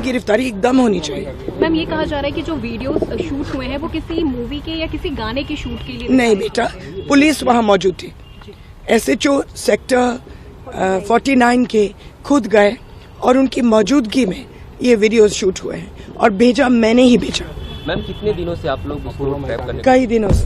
गिरफ्तारी एकदम होनी चाहिए। मैम ये कहा जा रहा है कि जो वीडियोस शूट हुए हैं वो किसी मूवी के या किसी गाने के शूट के लिए नहीं बेटा, पुलिस वहाँ मौजूद थी। SHO सेक्टर 49 के खुद गए और उनकी मौजूदगी में ये वीडियोस शूट हुए हैं और भेजा मैंने ही भेजा। मैम कितने दिनों से आप लोग इसको ट्रैप करने कई दिनों से।